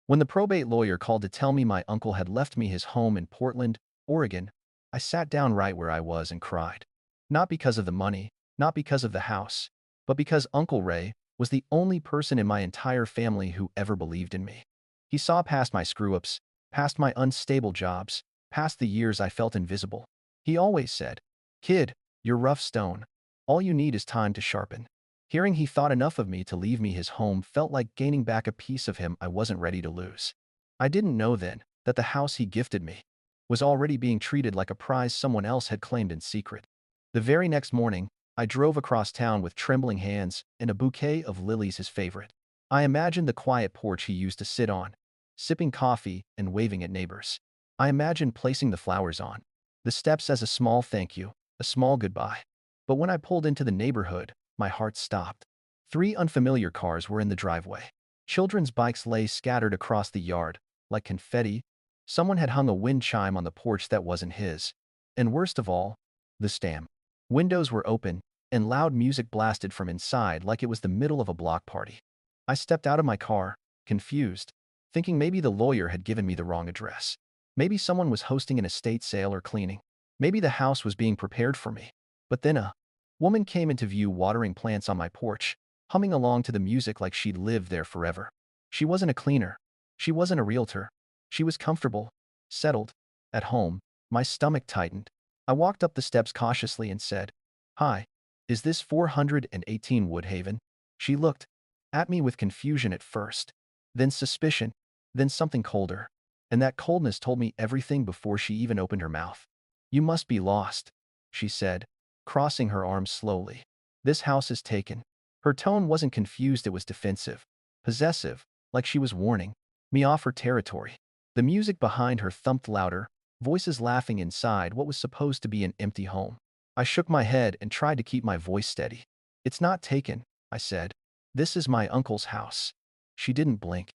When the probate lawyer called to tell me my uncle had left me his home in Portland, Oregon, I sat down right where I was and cried. Not because of the money, not because of the house, but because Uncle Ray was the only person in my entire family who ever believed in me. He saw past my screw-ups, past my unstable jobs, past the years I felt invisible. He always said, "Kid, you're rough stone. All you need is time to sharpen." Hearing he thought enough of me to leave me his home felt like gaining back a piece of him I wasn't ready to lose. I didn't know then that the house he gifted me was already being treated like a prize someone else had claimed in secret. The very next morning, I drove across town with trembling hands and a bouquet of lilies his favorite. I imagined the quiet porch he used to sit on, sipping coffee and waving at neighbors. I imagined placing the flowers on the steps as a small thank you, a small goodbye. But when I pulled into the neighborhood, my heart stopped. Three unfamiliar cars were in the driveway. Children's bikes lay scattered across the yard, like confetti. Someone had hung a wind chime on the porch that wasn't his. And worst of all, the stamp. Windows were open, and loud music blasted from inside like it was the middle of a block party. I stepped out of my car, confused, thinking maybe the lawyer had given me the wrong address. Maybe someone was hosting an estate sale or cleaning. Maybe the house was being prepared for me. But then a woman came into view watering plants on my porch, humming along to the music like she'd lived there forever. She wasn't a cleaner. She wasn't a realtor. She was comfortable, settled, at home. My stomach tightened. I walked up the steps cautiously and said, "Hi, is this 418 Woodhaven?" She looked at me with confusion at first, then suspicion, then something colder. And that coldness told me everything before she even opened her mouth. "You must be lost," she said, crossing her arms slowly. "This house is taken." Her tone wasn't confused, it was defensive, possessive, like she was warning me off her territory. The music behind her thumped louder, voices laughing inside what was supposed to be an empty home. I shook my head and tried to keep my voice steady. "It's not taken," I said. "This is my uncle's house." She didn't blink.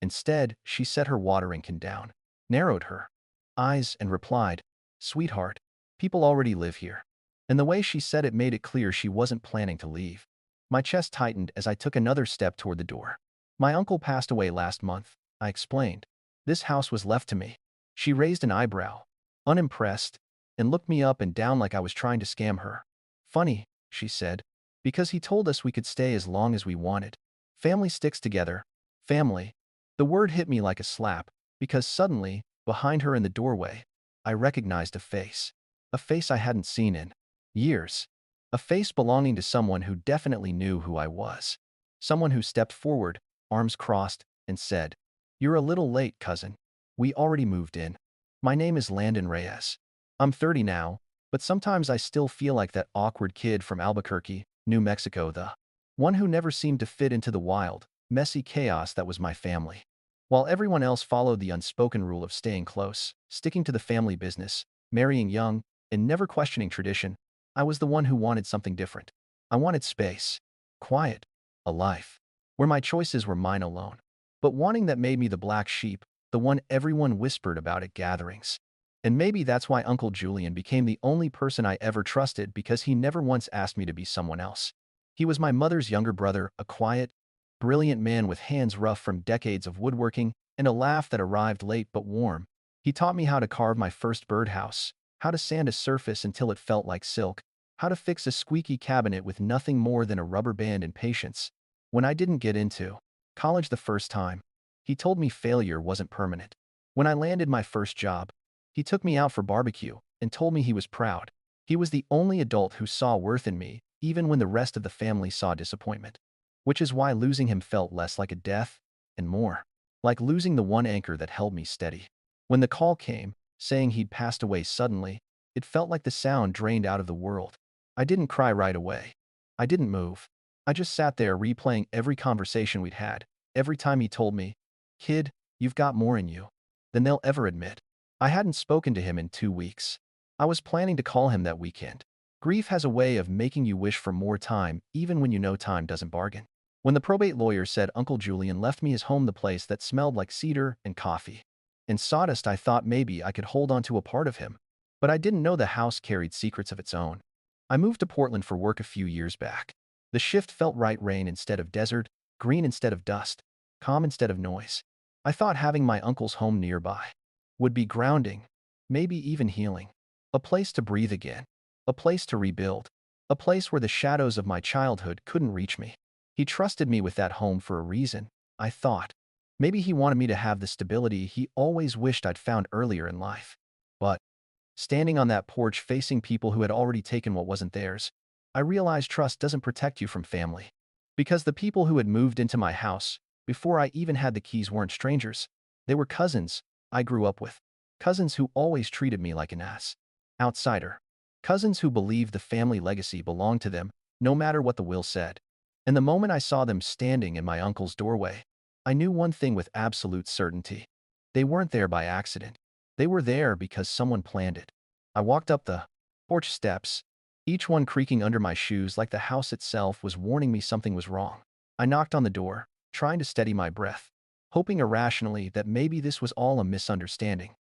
Instead, she set her watering can down, narrowed her eyes, and replied, "Sweetheart, people already live here." And the way she said it made it clear she wasn't planning to leave. My chest tightened as I took another step toward the door. "My uncle passed away last month," I explained. "This house was left to me." She raised an eyebrow, unimpressed, and looked me up and down like I was trying to scam her. "Funny," she said, "because he told us we could stay as long as we wanted. Family sticks together. Family." The word hit me like a slap, because suddenly, behind her in the doorway, I recognized a face. A face I hadn't seen in years. A face belonging to someone who definitely knew who I was. Someone who stepped forward, arms crossed, and said, "You're a little late, cousin. We already moved in. My name is Landon Reyes. I'm 30 now, but sometimes I still feel like that awkward kid from Albuquerque, New Mexico, the one who never seemed to fit into the wild, messy chaos that was my family." While everyone else followed the unspoken rule of staying close, sticking to the family business, marrying young, and never questioning tradition, I was the one who wanted something different. I wanted space, quiet, a life where my choices were mine alone. But wanting that made me the black sheep, the one everyone whispered about at gatherings. And maybe that's why Uncle Julian became the only person I ever trusted, because he never once asked me to be someone else. He was my mother's younger brother, a quiet, brilliant man with hands rough from decades of woodworking and a laugh that arrived late but warm. He taught me how to carve my first birdhouse, how to sand a surface until it felt like silk, how to fix a squeaky cabinet with nothing more than a rubber band and patience. When I didn't get into college the first time, he told me failure wasn't permanent. When I landed my first job, he took me out for barbecue and told me he was proud. He was the only adult who saw worth in me, even when the rest of the family saw disappointment. Which is why losing him felt less like a death and more like losing the one anchor that held me steady. When the call came, saying he'd passed away suddenly, it felt like the sound drained out of the world. I didn't cry right away. I didn't move. I just sat there replaying every conversation we'd had, every time he told me, "Kid, you've got more in you than they'll ever admit." I hadn't spoken to him in 2 weeks. I was planning to call him that weekend. Grief has a way of making you wish for more time, even when you know time doesn't bargain. When the probate lawyer said Uncle Julian left me his home, the place that smelled like cedar and coffee and sawdust, I thought maybe I could hold on to a part of him. But I didn't know the house carried secrets of its own. I moved to Portland for work a few years back. The shift felt right: rain instead of desert, green instead of dust, calm instead of noise. I thought having my uncle's home nearby would be grounding, maybe even healing. A place to breathe again. A place to rebuild. A place where the shadows of my childhood couldn't reach me. He trusted me with that home for a reason, I thought. Maybe he wanted me to have the stability he always wished I'd found earlier in life. But, standing on that porch facing people who had already taken what wasn't theirs, I realized trust doesn't protect you from family. Because the people who had moved into my house, before I even had the keys, weren't strangers. They were cousins I grew up with. Cousins who always treated me like an ass. Outsider. Cousins who believed the family legacy belonged to them, no matter what the will said. And the moment I saw them standing in my uncle's doorway, I knew one thing with absolute certainty. They weren't there by accident. They were there because someone planned it. I walked up the porch steps, each one creaking under my shoes like the house itself was warning me something was wrong. I knocked on the door, trying to steady my breath, hoping irrationally that maybe this was all a misunderstanding.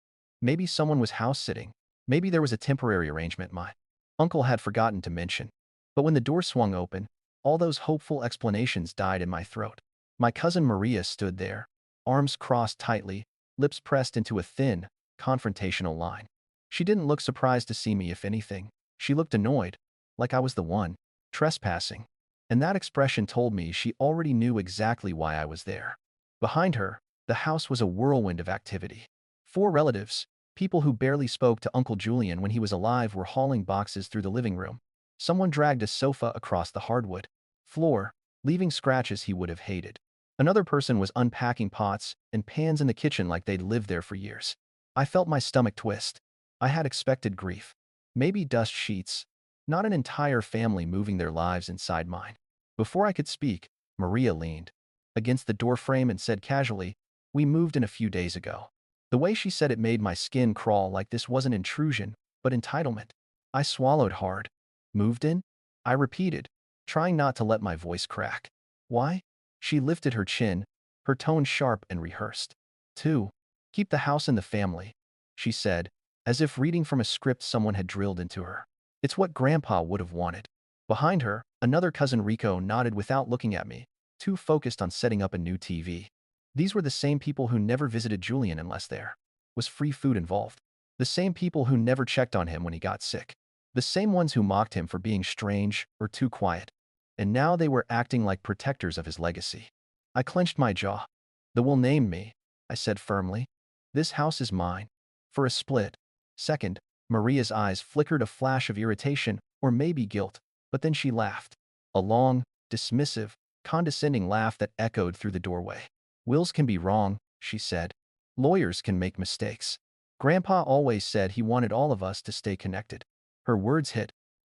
Maybe someone was house-sitting. Maybe there was a temporary arrangement my uncle had forgotten to mention. But when the door swung open, all those hopeful explanations died in my throat. My cousin Maria stood there, arms crossed tightly, lips pressed into a thin, confrontational line. She didn't look surprised to see me, if anything. She looked annoyed, like I was the one trespassing. And that expression told me she already knew exactly why I was there. Behind her, the house was a whirlwind of activity. 4 relatives, people who barely spoke to Uncle Julian when he was alive, were hauling boxes through the living room. Someone dragged a sofa across the hardwood floor, leaving scratches he would have hated. Another person was unpacking pots and pans in the kitchen like they'd lived there for years. I felt my stomach twist. I had expected grief. Maybe dust sheets, not an entire family moving their lives inside mine. Before I could speak, Maria leaned against the doorframe and said casually, "We moved in a few days ago." The way she said it made my skin crawl, like this wasn't intrusion, but entitlement. I swallowed hard. "Moved in?" I repeated, trying not to let my voice crack. "Why?" She lifted her chin, her tone sharp and rehearsed. "To keep the house in the family," she said, as if reading from a script someone had drilled into her. "It's what Grandpa would have wanted." Behind her, another cousin Rico nodded without looking at me, too focused on setting up a new TV. These were the same people who never visited Julian unless there was free food involved. The same people who never checked on him when he got sick. The same ones who mocked him for being strange or too quiet. And now they were acting like protectors of his legacy. I clenched my jaw. "The will named me," I said firmly. "This house is mine." For a split second, Maria's eyes flickered a flash of irritation, or maybe guilt, but then she laughed. A long, dismissive, condescending laugh that echoed through the doorway. "Wills can be wrong," she said. "Lawyers can make mistakes. Grandpa always said he wanted all of us to stay connected." Her words hit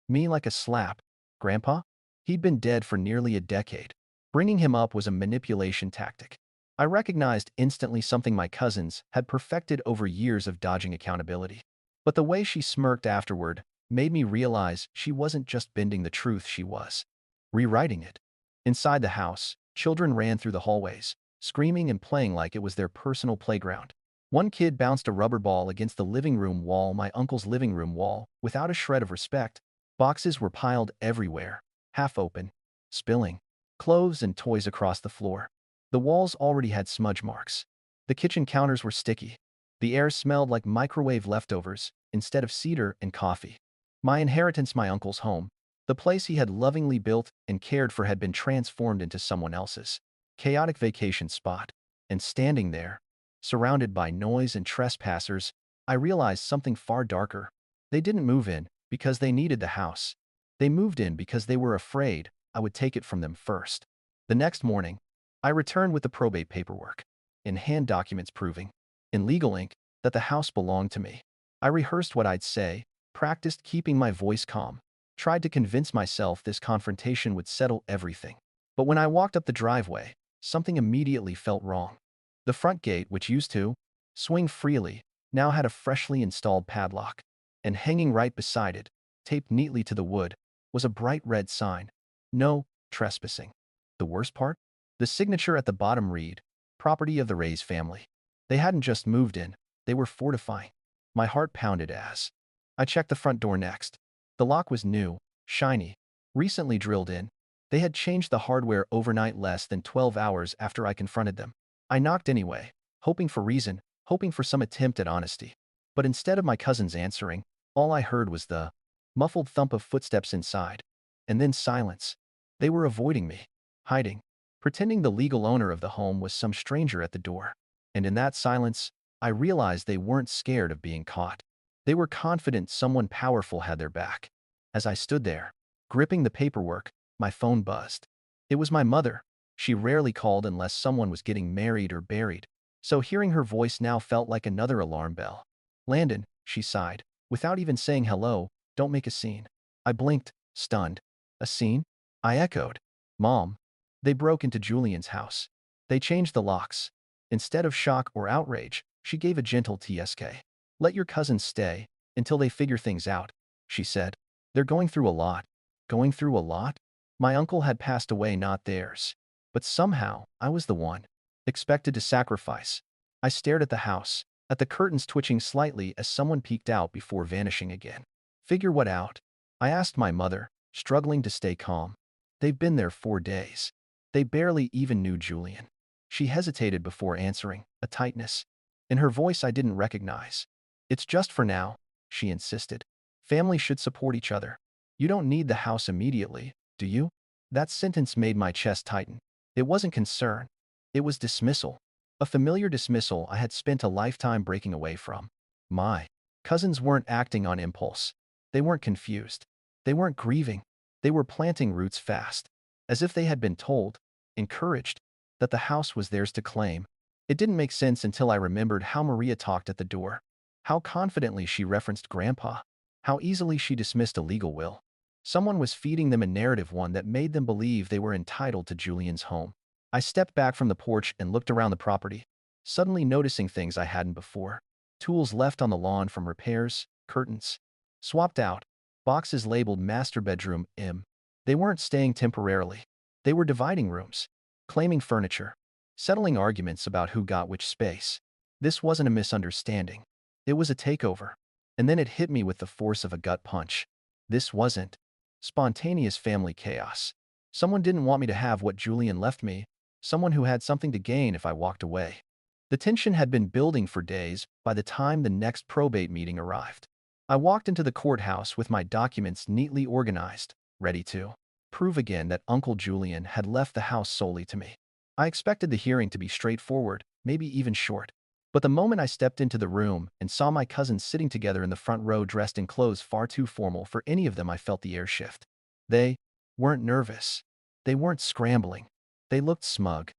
me like a slap. Grandpa? He'd been dead for nearly a decade. Bringing him up was a manipulation tactic. I recognized instantly something my cousins had perfected over years of dodging accountability. But the way she smirked afterward made me realize she wasn't just bending the truth, she was rewriting it. Inside the house, children ran through the hallways, screaming and playing like it was their personal playground. One kid bounced a rubber ball against the living room wall, my uncle's living room wall, without a shred of respect. Boxes were piled everywhere, half open, spilling clothes and toys across the floor. The walls already had smudge marks. The kitchen counters were sticky. The air smelled like microwave leftovers instead of cedar and coffee. My inheritance, my uncle's home, the place he had lovingly built and cared for, had been transformed into someone else's chaotic vacation spot. And standing there, surrounded by noise and trespassers, I realized something far darker. They didn't move in because they needed the house. They moved in because they were afraid I would take it from them first. The next morning, I returned with the probate paperwork, in hand documents proving, in legal ink, that the house belonged to me. I rehearsed what I'd say, practiced keeping my voice calm, tried to convince myself this confrontation would settle everything. But when I walked up the driveway, something immediately felt wrong. The front gate, which used to swing freely, now had a freshly installed padlock. And hanging right beside it, taped neatly to the wood, was a bright red sign. "No trespassing." The worst part? The signature at the bottom read, "Property of the Ray's family." They hadn't just moved in, they were fortifying. My heart pounded as I checked the front door next. The lock was new, shiny, recently drilled in. They had changed the hardware overnight, less than 12 hours after I confronted them. I knocked anyway, hoping for reason, hoping for some attempt at honesty. But instead of my cousins answering, all I heard was the muffled thump of footsteps inside. And then silence. They were avoiding me, hiding, pretending the legal owner of the home was some stranger at the door. And in that silence, I realized they weren't scared of being caught. They were confident someone powerful had their back. As I stood there, gripping the paperwork, my phone buzzed. It was my mother. She rarely called unless someone was getting married or buried, so hearing her voice now felt like another alarm bell. "Landon," she sighed, without even saying hello, "don't make a scene." I blinked, stunned. "A scene?" I echoed. "Mom." They broke into Julian's house. They changed the locks. Instead of shock or outrage, she gave a gentle TSK. "Let your cousins stay until they figure things out," she said. "They're going through a lot." Going through a lot? My uncle had passed away, not theirs. But somehow, I was the one expected to sacrifice. I stared at the house, at the curtains twitching slightly as someone peeked out before vanishing again. "Figure what out?" I asked my mother, struggling to stay calm. "They've been there 4 days. They barely even knew Julian." She hesitated before answering, a tightness in her voice I didn't recognize. "It's just for now," she insisted. "Family should support each other. You don't need the house immediately, do you?" That sentence made my chest tighten. It wasn't concern. It was dismissal. A familiar dismissal I had spent a lifetime breaking away from. My cousins weren't acting on impulse. They weren't confused. They weren't grieving. They were planting roots fast, as if they had been told, encouraged, that the house was theirs to claim. It didn't make sense until I remembered how Maria talked at the door, how confidently she referenced Grandpa, how easily she dismissed a legal will. Someone was feeding them a narrative, one that made them believe they were entitled to Julian's home. I stepped back from the porch and looked around the property, suddenly noticing things I hadn't before. Tools left on the lawn from repairs, curtains swapped out, boxes labeled master bedroom M. They weren't staying temporarily. They were dividing rooms, claiming furniture, settling arguments about who got which space. This wasn't a misunderstanding. It was a takeover. And then it hit me with the force of a gut punch. This wasn't spontaneous family chaos. Someone didn't want me to have what Julian left me, someone who had something to gain if I walked away. The tension had been building for days by the time the next probate meeting arrived. I walked into the courthouse with my documents neatly organized, ready to prove again that Uncle Julian had left the house solely to me. I expected the hearing to be straightforward, maybe even short. But the moment I stepped into the room and saw my cousins sitting together in the front row dressed in clothes far too formal for any of them, I felt the air shift. They weren't nervous. They weren't scrambling. They looked smug.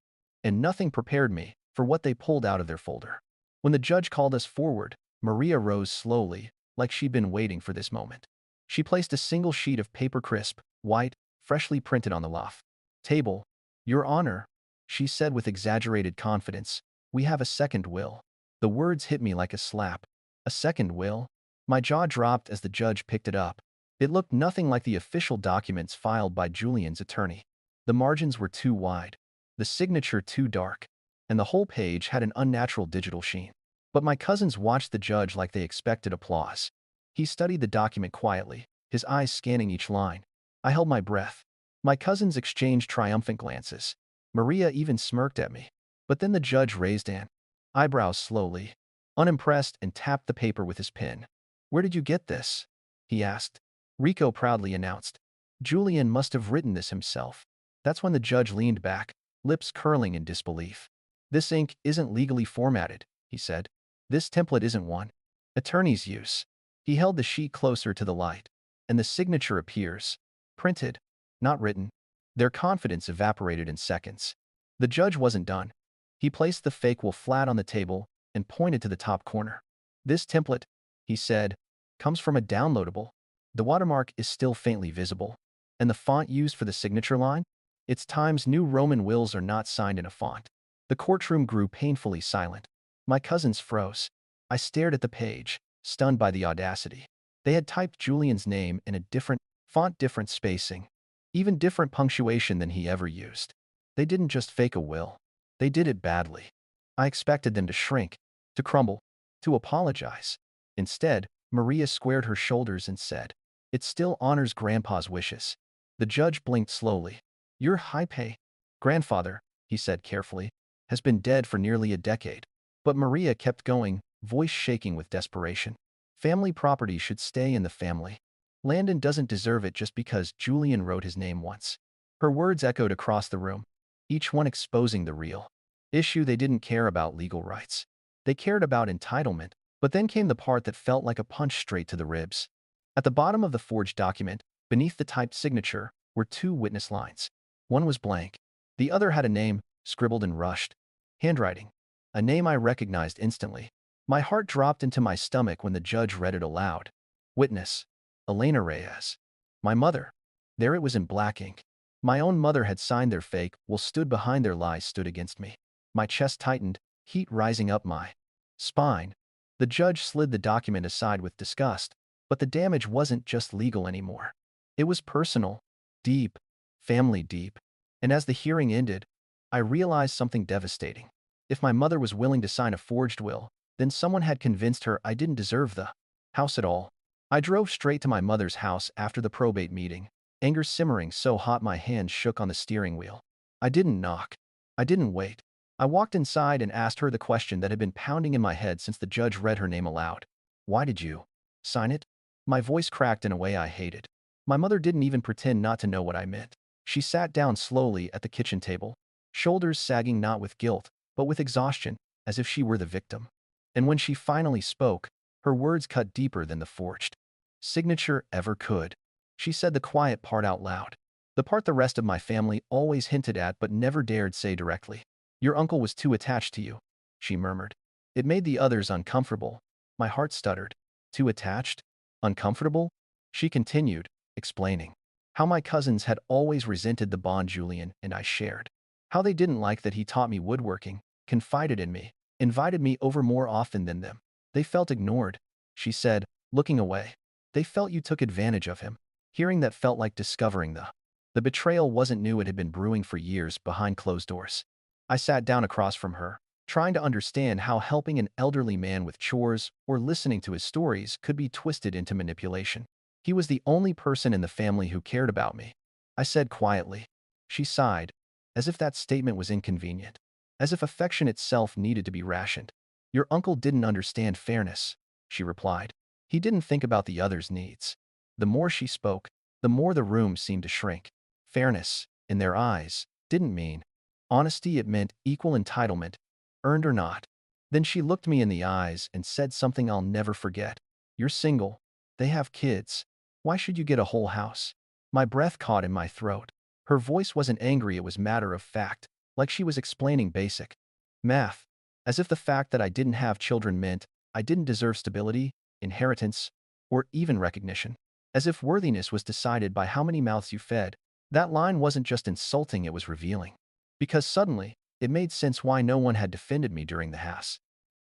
And nothing prepared me for what they pulled out of their folder. When the judge called us forward, Maria rose slowly, like she'd been waiting for this moment. She placed a single sheet of paper, crisp, white, freshly printed, on the loft table. "Your Honor," she said with exaggerated confidence, "we have a second will." The words hit me like a slap. A second will? My jaw dropped as the judge picked it up. It looked nothing like the official documents filed by Julian's attorney. The margins were too wide, the signature too dark, and the whole page had an unnatural digital sheen. But my cousins watched the judge like they expected applause. He studied the document quietly, his eyes scanning each line. I held my breath. My cousins exchanged triumphant glances. Maria even smirked at me. But then the judge raised an eyebrows slowly, unimpressed, and tapped the paper with his pen. "Where did you get this?" he asked. "Rico," proudly announced. "Julian must have written this himself." That's when the judge leaned back, lips curling in disbelief. "This ink isn't legally formatted," he said. "This template isn't one attorneys use." He held the sheet closer to the light, and the signature appears. Printed, not written. Their confidence evaporated in seconds. The judge wasn't done. He placed the fake will flat on the table and pointed to the top corner. "This template," he said, "comes from a downloadable. The watermark is still faintly visible. And the font used for the signature line? It's Times New Roman. Wills are not signed in a font." The courtroom grew painfully silent. My cousins froze. I stared at the page, stunned by the audacity. They had typed Julian's name in a different font, different spacing, even different punctuation than he ever used. They didn't just fake a will. They did it badly. I expected them to shrink, to crumble, to apologize. Instead, Maria squared her shoulders and said, "It still honors Grandpa's wishes." The judge blinked slowly. "Your high-pay grandfather," he said carefully, "has been dead for nearly a decade. But Maria kept going, voice shaking with desperation. Family property should stay in the family. Landon doesn't deserve it just because Julian wrote his name once. Her words echoed across the room, each one exposing the real issue. They didn't care about legal rights. They cared about entitlement. But then came the part that felt like a punch straight to the ribs. At the bottom of the forged document, beneath the typed signature, were two witness lines. One was blank. The other had a name, scribbled in rushed handwriting. A name I recognized instantly. My heart dropped into my stomach when the judge read it aloud. Witness: Elena Reyes. My mother. There it was in black ink. My own mother had signed their fake, while stood behind their lies stood against me. My chest tightened, heat rising up my spine. The judge slid the document aside with disgust, but the damage wasn't just legal anymore. It was personal, deep, family deep. And as the hearing ended, I realized something devastating. If my mother was willing to sign a forged will, then someone had convinced her I didn't deserve the house at all. I drove straight to my mother's house after the probate meeting, anger simmering so hot my hands shook on the steering wheel. I didn't knock. I didn't wait. I walked inside and asked her the question that had been pounding in my head since the judge read her name aloud. Why did you sign it? My voice cracked in a way I hated. My mother didn't even pretend not to know what I meant. She sat down slowly at the kitchen table, shoulders sagging not with guilt, but with exhaustion, as if she were the victim. And when she finally spoke, her words cut deeper than the forged signature ever could. She said the quiet part out loud. The part the rest of my family always hinted at but never dared say directly. Your uncle was too attached to you, she murmured. It made the others uncomfortable. My heart stuttered. Too attached? Uncomfortable? She continued, explaining how my cousins had always resented the bond Julian and I shared. How they didn't like that he taught me woodworking, confided in me, invited me over more often than them. They felt ignored, she said, looking away. They felt you took advantage of him. Hearing that felt like discovering the betrayal wasn't new. It had been brewing for years behind closed doors. I sat down across from her, trying to understand how helping an elderly man with chores or listening to his stories could be twisted into manipulation. He was the only person in the family who cared about me, I said quietly. She sighed, as if that statement was inconvenient, as if affection itself needed to be rationed. Your uncle didn't understand fairness, she replied. He didn't think about the others' needs. The more she spoke, the more the room seemed to shrink. Fairness, in their eyes, didn't mean honesty. It meant equal entitlement, earned or not. Then she looked me in the eyes and said something I'll never forget. You're single. They have kids. Why should you get a whole house? My breath caught in my throat. Her voice wasn't angry, it was matter of fact, like she was explaining basic math, as if the fact that I didn't have children meant I didn't deserve stability, inheritance, or even recognition. As if worthiness was decided by how many mouths you fed. That line wasn't just insulting, it was revealing. Because suddenly, it made sense why no one had defended me during the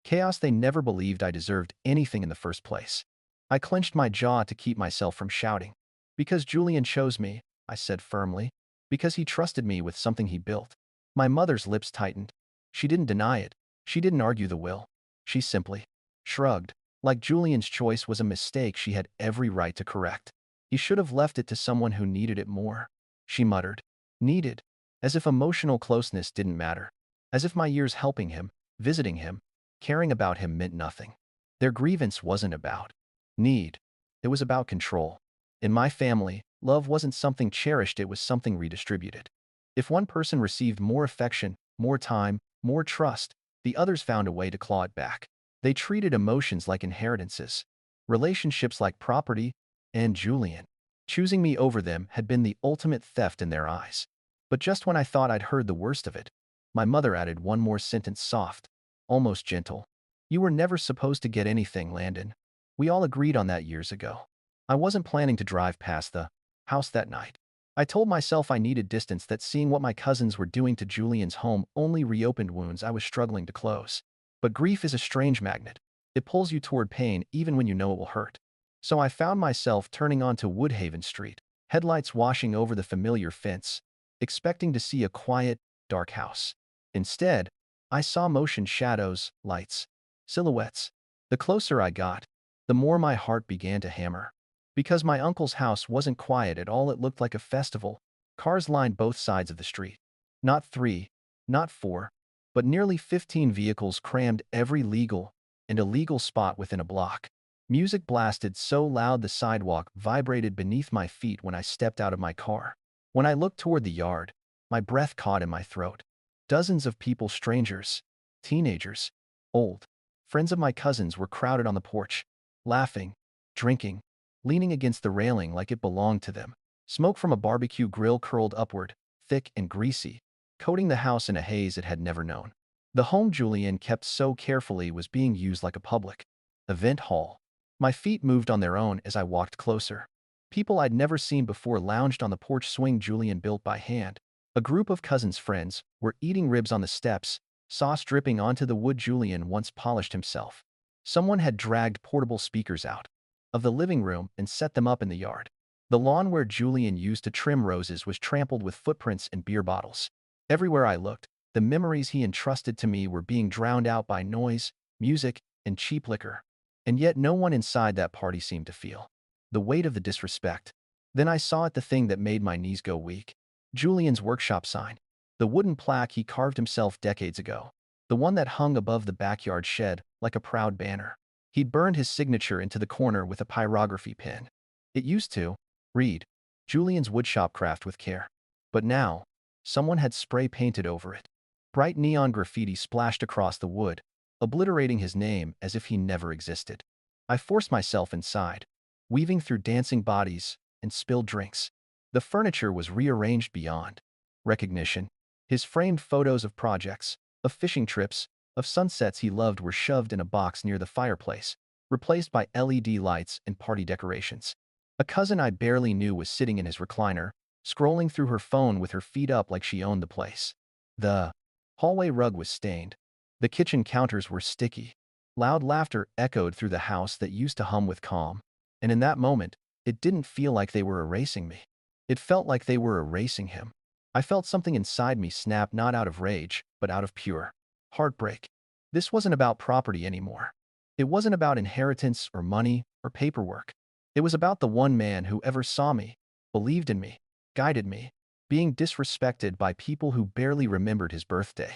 chaos. They never believed I deserved anything in the first place. I clenched my jaw to keep myself from shouting. Because Julian chose me, I said firmly. Because he trusted me with something he built. My mother's lips tightened. She didn't deny it. She didn't argue the will. She simply shrugged. Like Julian's choice was a mistake she had every right to correct. He should have left it to someone who needed it more. She muttered. Needed. As if emotional closeness didn't matter. As if my years helping him, visiting him, caring about him meant nothing. Their grievance wasn't about need. It was about control. In my family, love wasn't something cherished, it was something redistributed. If one person received more affection, more time, more trust, the others found a way to claw it back. They treated emotions like inheritances, relationships like property, and Julian, choosing me over them, had been the ultimate theft in their eyes. But just when I thought I'd heard the worst of it, my mother added one more sentence, soft, almost gentle. You were never supposed to get anything, Landon. We all agreed on that years ago. I wasn't planning to drive past the house that night. I told myself I needed distance, that seeing what my cousins were doing to Julian's home only reopened wounds I was struggling to close. But grief is a strange magnet. It pulls you toward pain even when you know it will hurt. So I found myself turning onto Woodhaven Street, headlights washing over the familiar fence, expecting to see a quiet, dark house. Instead, I saw motion, shadows, lights, silhouettes. The closer I got, the more my heart began to hammer. Because my uncle's house wasn't quiet at all, it looked like a festival. Cars lined both sides of the street. Not three, not four, but nearly 15 vehicles crammed every legal and illegal spot within a block. Music blasted so loud the sidewalk vibrated beneath my feet when I stepped out of my car. When I looked toward the yard, my breath caught in my throat. Dozens of people, strangers, teenagers, old, friends of my cousins were crowded on the porch, laughing, drinking, leaning against the railing like it belonged to them. Smoke from a barbecue grill curled upward, thick and greasy, coating the house in a haze it had never known. The home Julian kept so carefully was being used like a public event hall. My feet moved on their own as I walked closer. People I'd never seen before lounged on the porch swing Julian built by hand. A group of cousins' friends were eating ribs on the steps, sauce dripping onto the wood Julian once polished himself. Someone had dragged portable speakers out of the living room and set them up in the yard. The lawn where Julian used to trim roses was trampled with footprints and beer bottles. Everywhere I looked, the memories he entrusted to me were being drowned out by noise, music, and cheap liquor. And yet no one inside that party seemed to feel the weight of the disrespect. Then I saw it, the thing that made my knees go weak. Julian's workshop sign. The wooden plaque he carved himself decades ago. The one that hung above the backyard shed like a proud banner. He'd burned his signature into the corner with a pyrography pen. It used to read, Julian's woodshop craft with care. But now, someone had spray painted over it. Bright neon graffiti splashed across the wood, obliterating his name as if he never existed. I forced myself inside, weaving through dancing bodies and spilled drinks. The furniture was rearranged beyond recognition. His framed photos of projects, of fishing trips, of sunsets he loved were shoved in a box near the fireplace, replaced by LED lights and party decorations. A cousin I barely knew was sitting in his recliner, scrolling through her phone with her feet up like she owned the place. The hallway rug was stained. The kitchen counters were sticky. Loud laughter echoed through the house that used to hum with calm. And in that moment, it didn't feel like they were erasing me. It felt like they were erasing him. I felt something inside me snap, not out of rage, but out of pure heartbreak. This wasn't about property anymore. It wasn't about inheritance or money or paperwork. It was about the one man who ever saw me, believed in me, guided me, being disrespected by people who barely remembered his birthday.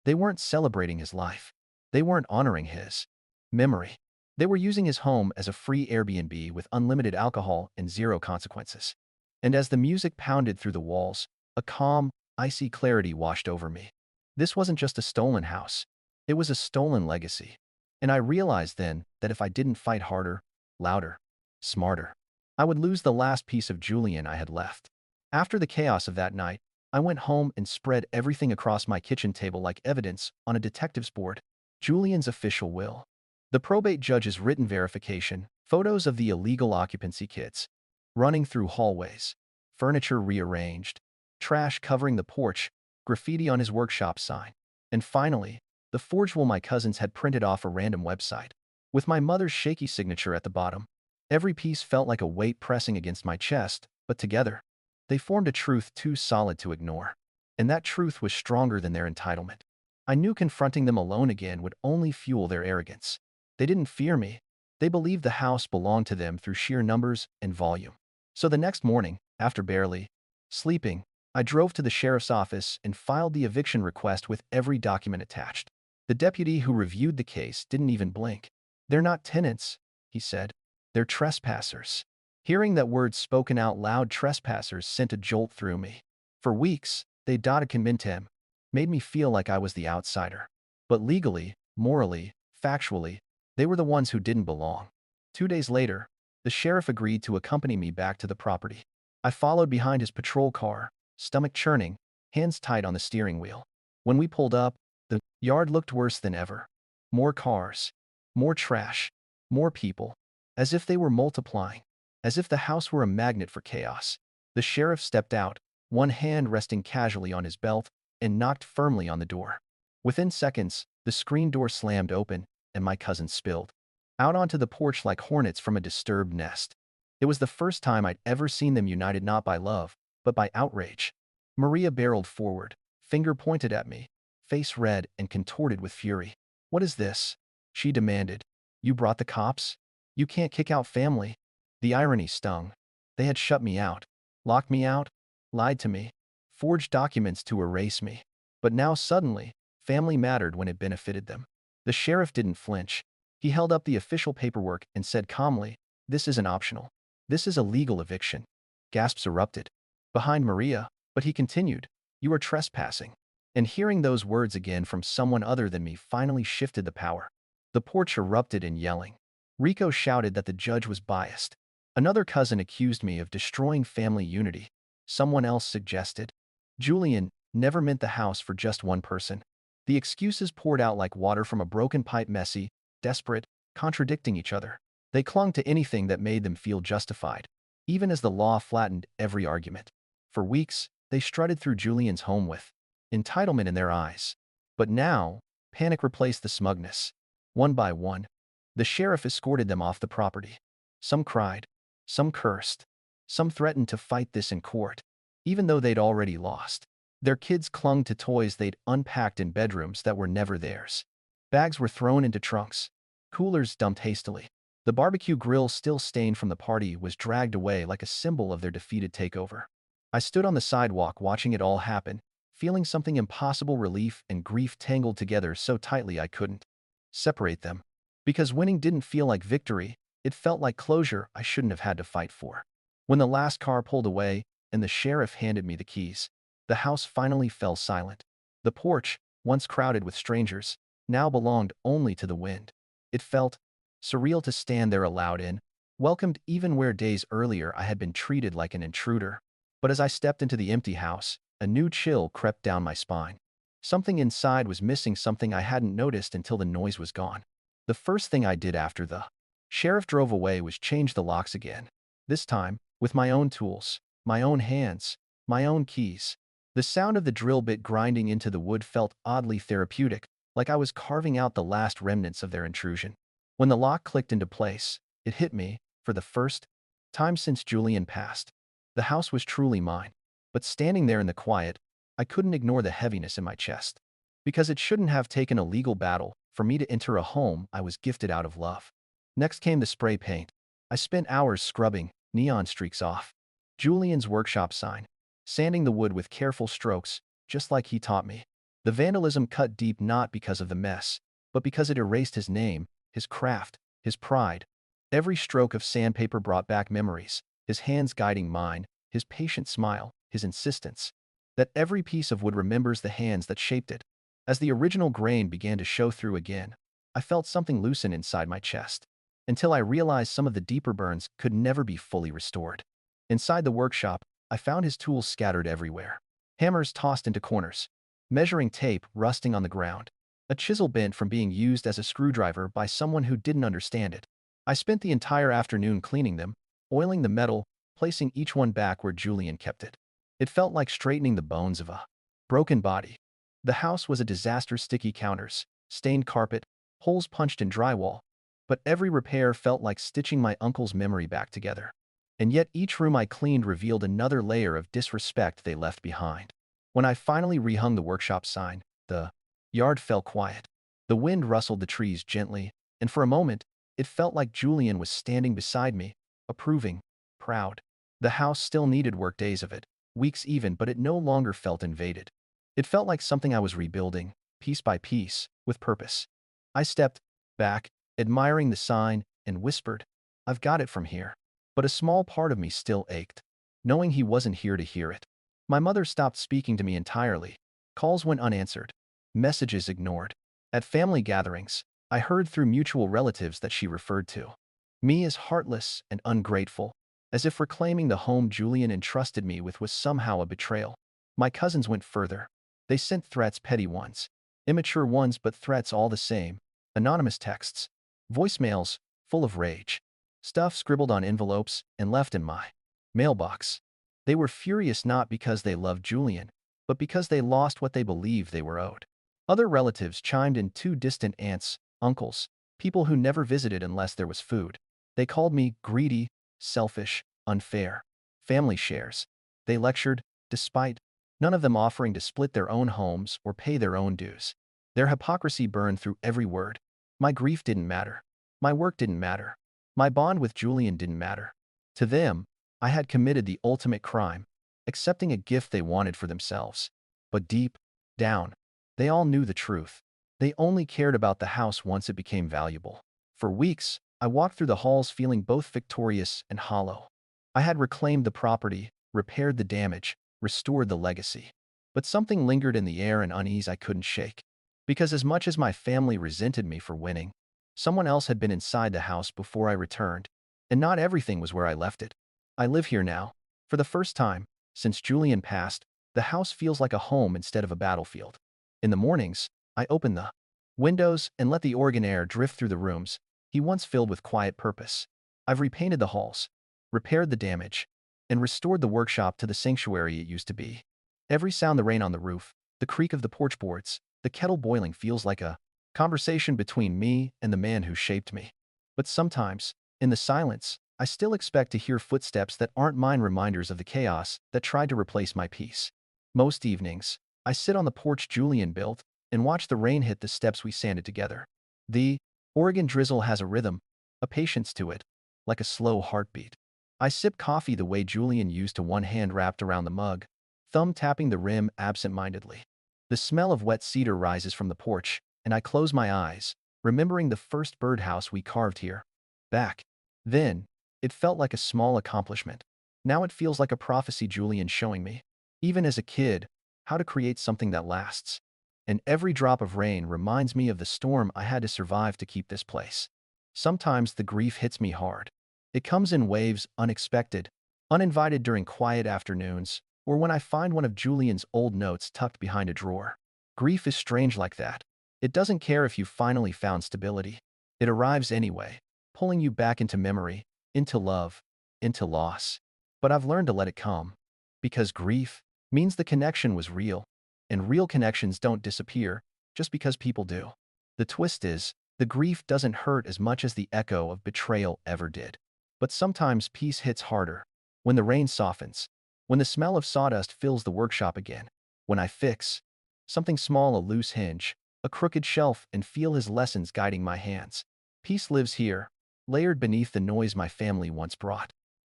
They weren't celebrating his life. They weren't honoring his memory. They were using his home as a free Airbnb with unlimited alcohol and zero consequences. And as the music pounded through the walls, a calm, icy clarity washed over me. This wasn't just a stolen house. It was a stolen legacy. And I realized then that if I didn't fight harder, louder, smarter, I would lose the last piece of Julian I had left. After the chaos of that night, I went home and spread everything across my kitchen table like evidence on a detective's board. Julian's official will, the probate judge's written verification, photos of the illegal occupancy kits, running through hallways, furniture rearranged, trash covering the porch, graffiti on his workshop sign, and finally, the forged will my cousins had printed off a random website, with my mother's shaky signature at the bottom. Every piece felt like a weight pressing against my chest, but together, they formed a truth too solid to ignore. And that truth was stronger than their entitlement. I knew confronting them alone again would only fuel their arrogance. They didn't fear me. They believed the house belonged to them through sheer numbers and volume. So the next morning, after barely sleeping, I drove to the sheriff's office and filed the eviction request with every document attached. The deputy who reviewed the case didn't even blink. "They're not tenants," he said. "They're trespassers." Hearing that word spoken out loud, trespassers, sent a jolt through me. For weeks, they documented him, made me feel like I was the outsider. But legally, morally, factually, they were the ones who didn't belong. 2 days later, the sheriff agreed to accompany me back to the property. I followed behind his patrol car, stomach churning, hands tight on the steering wheel. When we pulled up, the yard looked worse than ever. More cars, more trash, more people, as if they were multiplying, as if the house were a magnet for chaos. The sheriff stepped out, one hand resting casually on his belt, and knocked firmly on the door. Within seconds, the screen door slammed open, and my cousins spilled out onto the porch like hornets from a disturbed nest. It was the first time I'd ever seen them united not by love, but by outrage. Maria barreled forward, finger pointed at me, face red and contorted with fury. "What is this?" she demanded. "You brought the cops? You can't kick out family." The irony stung. They had shut me out, locked me out, lied to me, forged documents to erase me. But now suddenly, Family mattered when it benefited them. The sheriff didn't flinch. He held up the official paperwork and said calmly, "This isn't optional. This is a legal eviction." Gasps erupted behind Maria, but he continued, "You are trespassing." And hearing those words again from someone other than me finally shifted the power. The porch erupted in yelling. Rico shouted that the judge was biased. Another cousin accused me of destroying family unity. Someone else suggested Julian never meant the house for just one person. The excuses poured out like water from a broken pipe, messy, desperate, contradicting each other. They clung to anything that made them feel justified, even as the law flattened every argument. For weeks, they strutted through Julian's home with entitlement in their eyes. But now, panic replaced the smugness. One by one, the sheriff escorted them off the property. Some cried, some cursed, some threatened to fight this in court, even though they'd already lost. Their kids clung to toys they'd unpacked in bedrooms that were never theirs. Bags were thrown into trunks, coolers dumped hastily. The barbecue grill, still stained from the party, was dragged away like a symbol of their defeated takeover. I stood on the sidewalk watching it all happen, feeling something impossible, relief and grief tangled together so tightly I couldn't separate them. Because winning didn't feel like victory, it felt like closure I shouldn't have had to fight for. When the last car pulled away and the sheriff handed me the keys, the house finally fell silent. The porch, once crowded with strangers, now belonged only to the wind. It felt surreal to stand there allowed in, welcomed even where days earlier I had been treated like an intruder. But as I stepped into the empty house, a new chill crept down my spine. Something inside was missing, something I hadn't noticed until the noise was gone. The first thing I did after the sheriff drove away was change the locks again. This time, with my own tools, my own hands, my own keys. The sound of the drill bit grinding into the wood felt oddly therapeutic, like I was carving out the last remnants of their intrusion. When the lock clicked into place, it hit me, for the first time since Julian passed. The house was truly mine. But standing there in the quiet, I couldn't ignore the heaviness in my chest. Because it shouldn't have taken a legal battle for me to enter a home I was gifted out of love. Next came the spray paint. I spent hours scrubbing neon streaks off Julian's workshop sign, sanding the wood with careful strokes, just like he taught me. The vandalism cut deep, not because of the mess, but because it erased his name, his craft, his pride. Every stroke of sandpaper brought back memories, his hands guiding mine, his patient smile, his insistence that every piece of wood remembers the hands that shaped it. As the original grain began to show through again, I felt something loosen inside my chest, until I realized some of the deeper burns could never be fully restored. Inside the workshop, I found his tools scattered everywhere. Hammers tossed into corners, measuring tape rusting on the ground, a chisel bent from being used as a screwdriver by someone who didn't understand it. I spent the entire afternoon cleaning them, oiling the metal, placing each one back where Julian kept it. It felt like straightening the bones of a broken body. The house was a disaster: sticky counters, stained carpet, holes punched in drywall. But every repair felt like stitching my uncle's memory back together. And yet each room I cleaned revealed another layer of disrespect they left behind. When I finally rehung the workshop sign, the yard fell quiet. The wind rustled the trees gently, and for a moment, it felt like Julian was standing beside me, approving, proud. The house still needed work, days of it, weeks even, but it no longer felt invaded. It felt like something I was rebuilding, piece by piece, with purpose. I stepped back, admiring the sign, and whispered, "I've got it from here." But a small part of me still ached, knowing he wasn't here to hear it. My mother stopped speaking to me entirely. Calls went unanswered, messages ignored. At family gatherings, I heard through mutual relatives that she referred to me as heartless and ungrateful, as if reclaiming the home Julian entrusted me with was somehow a betrayal. My cousins went further. They sent threats, petty ones, immature ones, but threats all the same. Anonymous texts, voicemails, full of rage. Stuff scribbled on envelopes and left in my mailbox. They were furious not because they loved Julian, but because they lost what they believed they were owed. Other relatives chimed in too: distant aunts, uncles, people who never visited unless there was food. They called me greedy, selfish, unfair. Family shares. They lectured, despite none of them offering to split their own homes or pay their own dues. Their hypocrisy burned through every word. My grief didn't matter. My work didn't matter. My bond with Julian didn't matter. To them, I had committed the ultimate crime, accepting a gift they wanted for themselves. But deep down, They all knew the truth. They only cared about the house once it became valuable. For weeks, I walked through the halls feeling both victorious and hollow. I had reclaimed the property, repaired the damage, restored the legacy. But something lingered in the air, an unease I couldn't shake. Because as much as my family resented me for winning, someone else had been inside the house before I returned, and not everything was where I left it. I live here now. For the first time, since Julian passed, the house feels like a home instead of a battlefield. In the mornings, I open the windows and let the Oregon air drift through the rooms he once filled with quiet purpose. I've repainted the halls, repaired the damage, and restored the workshop to the sanctuary it used to be. Every sound, the rain on the roof, the creak of the porch boards, the kettle boiling, feels like a conversation between me and the man who shaped me. But sometimes, in the silence, I still expect to hear footsteps that aren't mine, reminders of the chaos that tried to replace my peace. Most evenings, I sit on the porch Julian built and watch the rain hit the steps we sanded together. The Oregon drizzle has a rhythm, a patience to it, like a slow heartbeat. I sip coffee the way Julian used to, one hand wrapped around the mug, thumb tapping the rim absent-mindedly. The smell of wet cedar rises from the porch, and I close my eyes, remembering the first birdhouse we carved here. Back then, it felt like a small accomplishment. Now it feels like a prophecy Julian showing me, even as a kid, how to create something that lasts. And every drop of rain reminds me of the storm I had to survive to keep this place. Sometimes the grief hits me hard. It comes in waves, unexpected, uninvited, during quiet afternoons, or when I find one of Julian's old notes tucked behind a drawer. Grief is strange like that. It doesn't care if you finally found stability. It arrives anyway, pulling you back into memory, into love, into loss. But I've learned to let it come. Because grief means the connection was real, and real connections don't disappear just because people do. The twist is, the grief doesn't hurt as much as the echo of betrayal ever did. But sometimes peace hits harder. When the rain softens, when the smell of sawdust fills the workshop again, when I fix something small, a loose hinge, a crooked shelf, and feel his lessons guiding my hands. Peace lives here, layered beneath the noise my family once brought.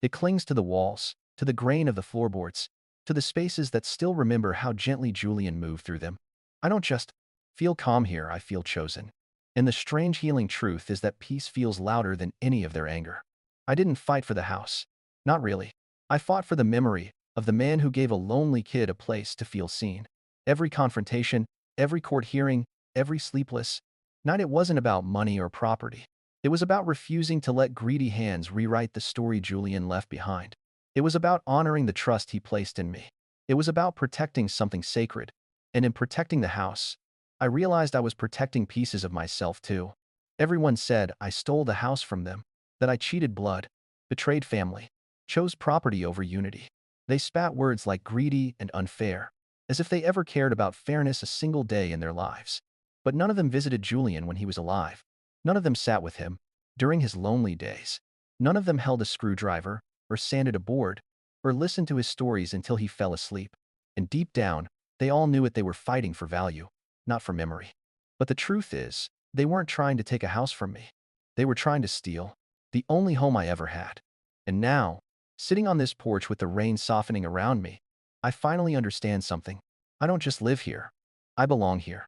It clings to the walls, to the grain of the floorboards, to the spaces that still remember how gently Julian moved through them. I don't just feel calm here, I feel chosen. And the strange healing truth is that peace feels louder than any of their anger. I didn't fight for the house. Not really. I fought for the memory of the man who gave a lonely kid a place to feel seen. Every confrontation, every court hearing, every sleepless night, it wasn't about money or property. It was about refusing to let greedy hands rewrite the story Julian left behind. It was about honoring the trust he placed in me. It was about protecting something sacred. And in protecting the house, I realized I was protecting pieces of myself too. Everyone said I stole the house from them, that I cheated blood, betrayed family, chose property over unity. They spat words like greedy and unfair, as if they ever cared about fairness a single day in their lives. But none of them visited Julian when he was alive. None of them sat with him during his lonely days. None of them held a screwdriver, or sanded a board, or listened to his stories until he fell asleep. And deep down, they all knew it, they were fighting for value, not for memory. But the truth is, they weren't trying to take a house from me. They were trying to steal the only home I ever had. And now, sitting on this porch with the rain softening around me, I finally understand something. I don't just live here. I belong here.